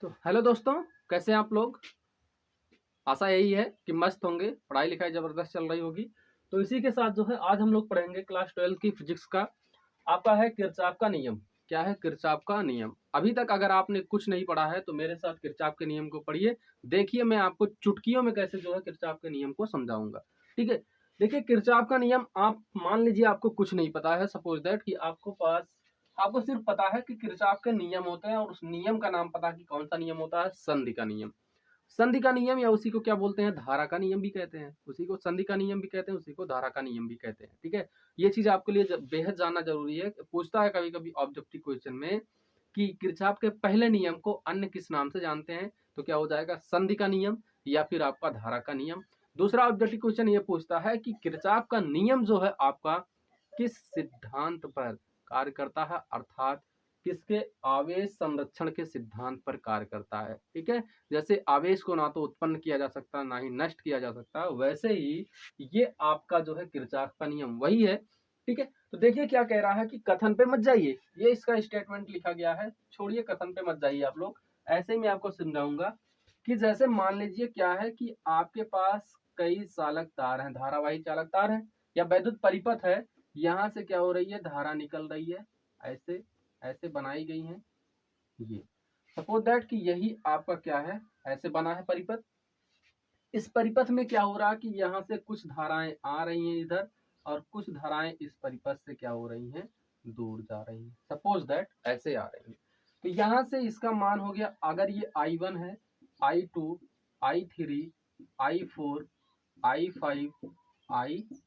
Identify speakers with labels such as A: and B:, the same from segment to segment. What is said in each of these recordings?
A: तो हेलो दोस्तों, कैसे हैं आप लोग। आशा यही है कि मस्त होंगे, पढ़ाई लिखाई ज़बरदस्त चल रही होगी। तो इसी के साथ जो है आज हम लोग पढ़ेंगे क्लास 12 की फिजिक्स का। आपका है किरचॉफ का नियम। क्या है? किरचॉफ का नियम। अभी तक अगर आपने कुछ नहीं पढ़ा है तो मेरे साथ किरचॉफ के नियम को पढ़िए। देखिए मैं आपको चुटकियों में कैसे जो है किरचॉफ के नियम को समझाऊंगा। ठीक है, देखिए किरचॉफ का नियम, आप मान लीजिए आपको कुछ नहीं पता है, सपोज दैट कि आपको सिर्फ पता है कि किरचॉफ के नियम होते हैं और उस नियम का नाम पता कि कौन सा नियम होता है, संधि का नियम। संधि का नियम या उसी को क्या बोलते हैं, धारा का नियम भी कहते हैं। उसी को संधि का नियम भी कहते हैं, उसी को धारा का नियम भी कहते हैं। ठीक है, ये चीज आपके लिए बेहद जानना जरूरी है। पूछता है कभी कभी ऑब्जेक्टिव क्वेश्चन में कि किरचॉफ के पहले नियम को अन्य किस नाम से जानते हैं, तो क्या हो जाएगा, संधि का नियम या फिर आपका धारा का नियम। दूसरा ऑब्जेक्टिव क्वेश्चन ये पूछता है कि किरचॉफ का नियम जो है आपका किस सिद्धांत पर कार्य करता है, अर्थात किसके, आवेश संरक्षण के सिद्धांत पर कार्य करता है। ठीक है, जैसे आवेश को ना तो उत्पन्न किया जा सकता ना ही नष्ट किया जा सकता, वैसे ही ये आपका जो है किरचॉफ का नियम वही है। ठीक है, तो देखिए क्या कह रहा है कि कथन पे मत जाइए, ये इसका स्टेटमेंट लिखा गया है, छोड़िए कथन पे मत जाइए आप लोग। ऐसे ही मैं आपको समझाऊंगा कि जैसे मान लीजिए क्या है कि आपके पास कई चालक तार हैं, धारावाही चालक तार हैं या वैद्युत परिपथ है। यहाँ से क्या हो रही है, धारा निकल रही है, ऐसे ऐसे बनाई गई है। ये सपोज दैट कि यही आपका क्या है, ऐसे बना है परिपथ। इस परिपथ में क्या हो रहा है कि यहाँ से कुछ धाराएं आ रही हैं इधर और कुछ धाराएं इस परिपथ से क्या हो रही हैं, दूर जा रही हैं। सपोज दैट ऐसे आ रही हैं, तो यहाँ से इसका मान हो गया, अगर ये I1 है, I2, I3, I4, I5, I6,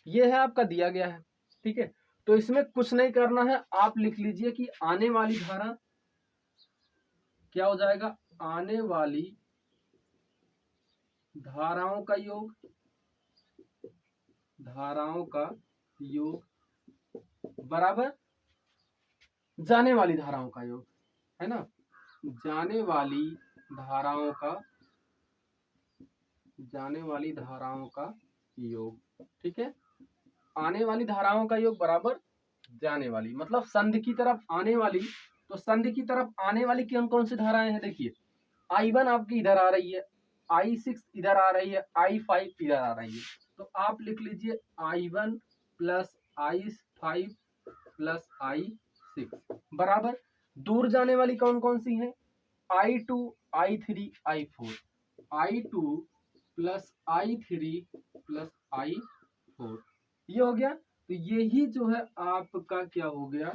A: ये है आपका दिया गया है। ठीक है, तो इसमें कुछ नहीं करना है, आप लिख लीजिए कि आने वाली धारा क्या हो जाएगा, आने वाली धाराओं का योग, धाराओं का योग बराबर जाने वाली धाराओं का योग, है ना, जाने वाली धाराओं का, जाने वाली धाराओं का योग। ठीक है, आने वाली धाराओं का योग बराबर जाने वाली, मतलब संधि की तरफ आने वाली। तो संधि की तरफ आने वाली कौन कौन सी धाराएं हैं, देखिए I1 आपकी इधर आ रही है, I6 इधर आ रही है, I5 इधर आ रही है। तो आप लिख लीजिए I1 plus I5 plus I6 बराबर दूर जाने वाली कौन कौन सी है, I2, I3, I4, I2 plus I3 plus I4, ये हो गया। तो यही जो है आपका क्या हो गया,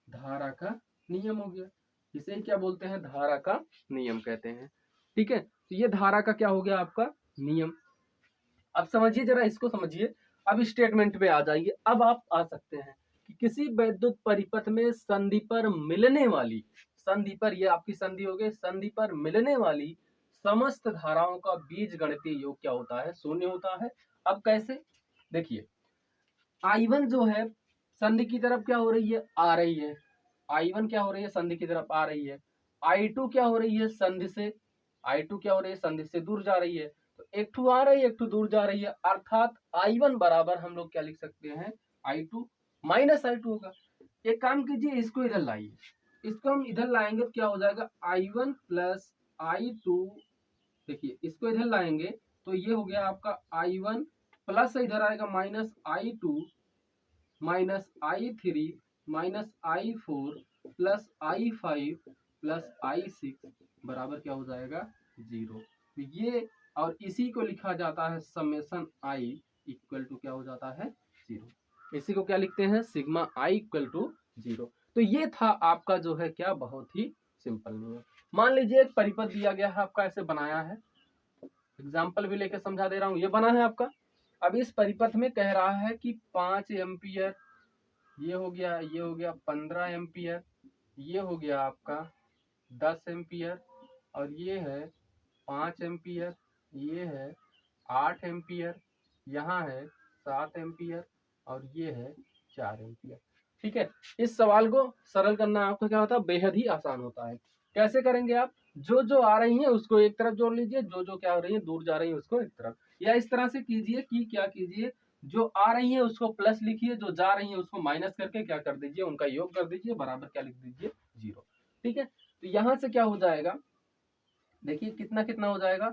A: धारा का नियम हो गया। इसे क्या बोलते हैं, धारा का नियम कहते हैं। ठीक है, तो ये धारा का क्या हो गया, आपका नियम। अब समझिए, जरा इसको समझिए। अब स्टेटमेंट पे आ जाइए। अब आप आ सकते हैं कि किसी वैद्युत परिपथ में संधि पर मिलने वाली, संधि पर, ये आपकी संधि हो गई, संधि पर मिलने वाली समस्त धाराओं का बीजगणितीय योग क्या होता है, शून्य होता है। अब कैसे, देखिए I1 जो है संधि की तरफ क्या हो रही है, आ रही है। I1 क्या हो रही है, संधि की तरफ आ रही है। I2 क्या हो रही है, संधि से, I2 क्या हो रही है, संधि से दूर जा रही है। तो एक ठू आ रही है, एक ठू दूर जा रही है, अर्थात I1 बराबर हम लोग क्या लिख सकते हैं, I2 माइनस I2 होगा। एक काम कीजिए, इसको इधर लाइए, इसको हम इधर लाएंगे तो क्या हो जाएगा, I1 प्लस I2। देखिए इसको इधर लाएंगे तो ये हो गया आपका I1 प्लस इधर आएगा minus I2 minus I3 minus I4 plus I5 plus I6 बराबर क्या हो जाएगा, 0। ये और इसी को लिखा जाता है समेशन I इक्वल टू क्या हो जाता है, 0। इसी को क्या लिखते हैं, सिग्मा I इक्वल टू 0। तो ये था आपका जो है क्या, बहुत ही सिंपल नियम। मान लीजिए एक परिपथ दिया गया है आपका, ऐसे बनाया है, एग्जाम्पल भी लेके समझा दे रहा हूं। ये बना है आपका, अब इस परिपथ में कह रहा है कि 5 एम्पियर, ये हो गया, ये हो गया 15 एम्पियर, ये हो गया आपका 10 एम्पियर, और ये है 5 एम्पियर, ये है 8 एम्पियर, यहाँ है 7 एम्पियर, और ये है 4 एम्पियर। ठीक है, इस सवाल को सरल करना आपका क्या होता है, बेहद ही आसान होता है। कैसे करेंगे आप, जो जो आ रही हैं उसको एक तरफ जोड़ लीजिए, जो जो क्या हो रही है दूर जा रही है उसको एक तरफ, या इस तरह से कीजिए कि क्या कीजिए, जो आ रही है उसको प्लस लिखिए, जो जा रही है उसको माइनस करके क्या कर दीजिए, उनका योग कर दीजिए, बराबर क्या लिख दीजिए, 0। ठीक है, तो यहाँ से क्या हो जाएगा, देखिए कितना कितना हो जाएगा,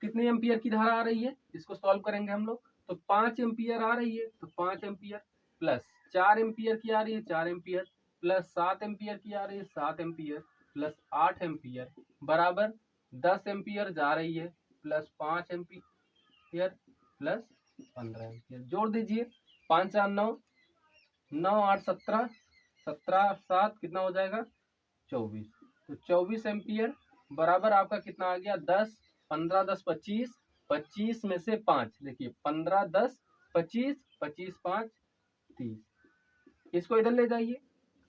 A: कितने एम्पियर की धारा आ रही है, इसको सॉल्व करेंगे हम लोग। तो 5 एम्पियर आ रही है, तो 5 एम्पियर प्लस 4 एम्पियर की आ रही है 4 एम्पियर प्लस 7 एम्पियर की आ रही है 7 एम्पियर प्लस 8 एम्पियर बराबर 10 एम्पियर जा रही है प्लस 5 एम्पियर प्लस 15 एम्पियर। जोड़ दीजिए, 5 4 9, 9 8 17, 17 7 कितना हो जाएगा 24। तो 24 एम्पियर बराबर आपका कितना आ गया 10, 15 10 25, 25 में से 5, देखिए 15 10 25, 25 5 30, इसको इधर ले जाइए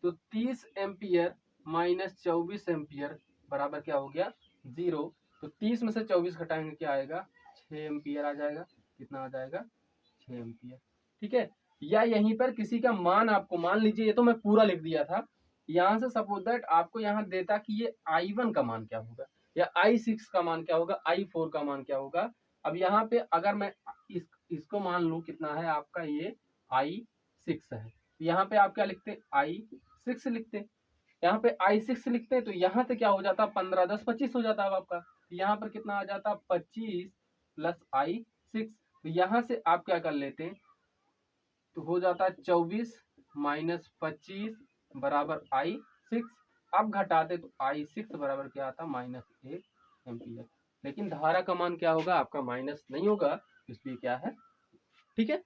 A: तो 30 एम्पियर माइनस 24 एम्पियर बराबर क्या हो गया 0। तो 30 में से 24 घटाएंगे क्या आएगा 6 एम्पियर आ जाएगा, कितना आ जाएगा 6 एम्पियर। ठीक है, या यहीं पर किसी का मान आपको, मान लीजिए ये तो मैं पूरा लिख दिया था, यहाँ से सपोज दैट आपको यहाँ देता कि ये I1 का मान क्या होगा या I6 का मान क्या होगा, I4 का मान क्या होगा। अब यहाँ पे अगर मैं इसको मान लूं कितना है आपका, ये I6 है, यहाँ पे आप क्या लिखते I6 लिखते, यहाँ पे I6 लिखते हैं, तो यहाँ से क्या हो जाता 15 10 25 हो जाता है आपका, यहाँ पर कितना आ जाता 25 प्लस I6। तो यहाँ से आप क्या कर लेते हैं, तो हो जाता है 24 माइनस 25 बराबर I6। अब घटाते तो I6 बराबर क्या आता -1 एम्पियर, लेकिन धारा का मान क्या होगा आपका माइनस नहीं होगा, इसलिए क्या है। ठीक है,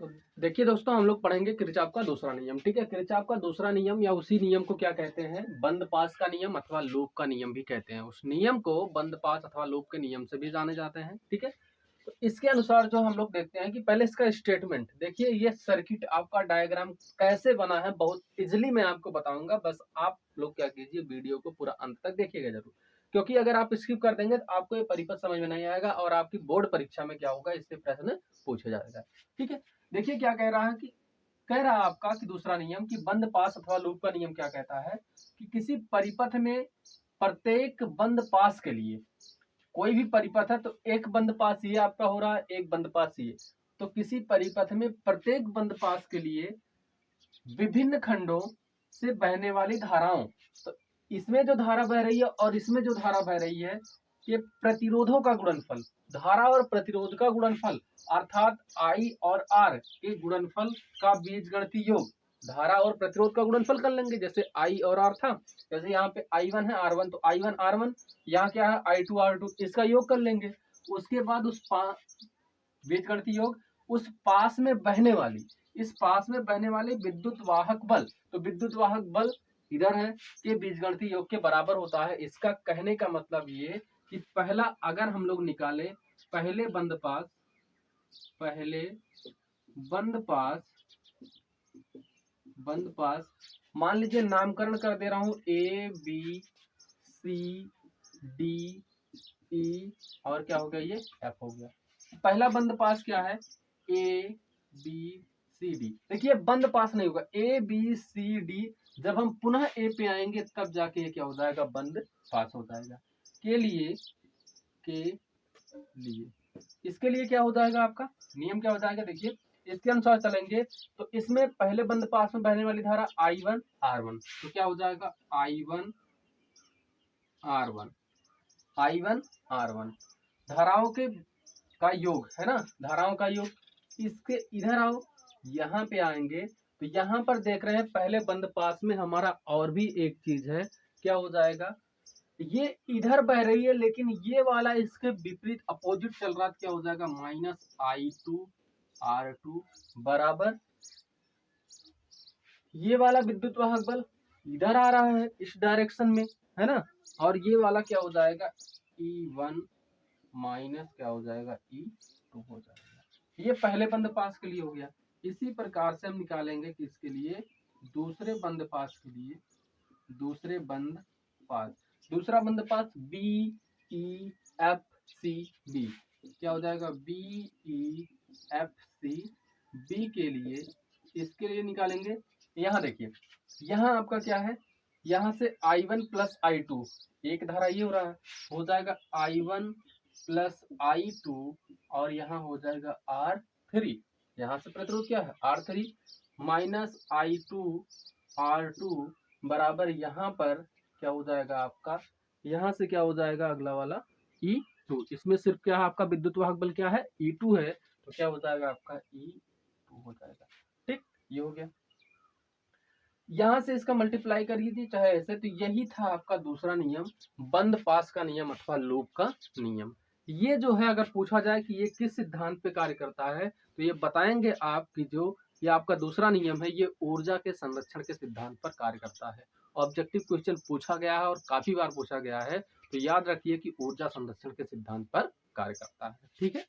A: तो देखिए दोस्तों हम लोग पढ़ेंगे किरचॉफ का दूसरा नियम। ठीक है, किरचॉफ का दूसरा नियम या उसी नियम को क्या कहते हैं, बंद पास का नियम अथवा लूप का नियम भी कहते हैं। उस नियम को बंद पास अथवा लूप के नियम से भी जाने जाते हैं। ठीक है, तो इसके अनुसार जो हम लोग देखते हैं कि पहले इसका स्टेटमेंट देखिए, ये सर्किट आपका डायग्राम कैसे बना है बहुत इजिली मैं आपको बताऊंगा, बस आप लोग क्या कीजिए वीडियो को पूरा अंत तक देखिएगा जरूर, क्योंकि अगर आप स्किप कर देंगे तो आपको ये परिपथ समझ में नहीं आएगा और आपकी बोर्ड परीक्षा में क्या होगा, इससे प्रश्न पूछा जाएगा। ठीक है, देखिए क्या कह रहा है कि कह रहा है आपका कि दूसरा नियम कि बंद पास अथवा लूप का नियम क्या कहता है कि किसी परिपथ में प्रत्येक बंद पास के लिए, कोई भी परिपथ है तो एक बंद पास ये आपका हो रहा है, एक बंद पास ये, तो किसी परिपथ में प्रत्येक बंद पास के लिए विभिन्न खंडों से बहने वाली धाराओं, तो इसमें जो धारा बह रही है और इसमें जो धारा बह रही है, ये प्रतिरोधों का गुणनफल, धारा और प्रतिरोध का गुणनफल अर्थात I और R के गुणनफल का बीजगणितीय योग, धारा और प्रतिरोध का गुणनफल कर लेंगे, जैसे I और R था, जैसे यहाँ पे I1 है R1 तो I1 R1, यहाँ क्या है I2 R2, इसका योग कर लेंगे। उसके बाद उस बीजगणितीय योग उस पास में बहने वाली, इस पास में बहने वाले विद्युत वाहक बल, तो विद्युत वाहक बल इधर है के बीजगणितीय योग के बराबर होता है। इसका कहने का मतलब ये कि पहला अगर हम लोग निकाले पहले बंद पास मान लीजिए नामकरण कर दे रहा हूं A B C D E और क्या हो गया ये F हो गया। पहला बंद पास क्या है A B C D, देखिए बंद पास नहीं होगा A B C D, जब हम पुनः A पे आएंगे तब जाके ये क्या हो जाएगा बंद पास हो जाएगा। के लिए इसके लिए क्या हो जाएगा आपका नियम क्या हो जाएगा, देखिए इसके अनुसार चलेंगे तो इसमें पहले बंद पास में बहने वाली धारा I1 R1, तो क्या हो जाएगा I1 R1 धाराओं के का योग है ना, धाराओं का योग। इसके इधर आओ, यहाँ पे आएंगे तो यहाँ पर देख रहे हैं पहले बंद पास में हमारा और भी एक चीज है, क्या हो जाएगा ये इधर बह रही है लेकिन ये वाला इसके विपरीत अपोजिट चल रहा है, क्या हो जाएगा -I2 R2 बराबर ये वाला विद्युत वाहक बल इधर आ रहा है इस डायरेक्शन में है ना, और ये वाला क्या हो जाएगा E1 माइनस क्या हो जाएगा E2 हो जाएगा। ये पहले बंद पास के लिए हो गया। इसी प्रकार से हम निकालेंगे कि इसके लिए दूसरे बंद पास के लिए दूसरा बंद पास BEFCB, क्या हो जाएगा BEFCB के लिए इसके लिए निकालेंगे। यहाँ देखिए यहाँ आपका क्या है, यहाँ से I1 प्लस I2 एक धारा ये हो रहा है, हो जाएगा I1 प्लस I2 और यहाँ हो जाएगा R3, यहाँ से प्रतिरोध क्या है R3 माइनस I2 R2 बराबर यहाँ पर क्या हो जाएगा आपका, यहाँ से क्या हो जाएगा अगला वाला E2। इसमें सिर्फ क्या है आपका विद्युत वाहक बल क्या है E2 है, तो क्या हो जाएगा आपका E2 हो जाएगा। ठीक, ये हो गया। यहां से इसका मल्टीप्लाई करिए थी चाहे ऐसे, तो यही था आपका दूसरा नियम, बंद पास का नियम अथवा लूप का नियम। ये जो है अगर पूछा जाए कि ये किस सिद्धांत पे कार्य करता है, तो ये बताएंगे आप कि जो ये आपका दूसरा नियम है ये ऊर्जा के संरक्षण के सिद्धांत पर कार्य करता है। ऑब्जेक्टिव क्वेश्चन पूछा गया है और काफी बार पूछा गया है, तो याद रखिए कि ऊर्जा संरक्षण के सिद्धांत पर कार्य करता है। ठीक है।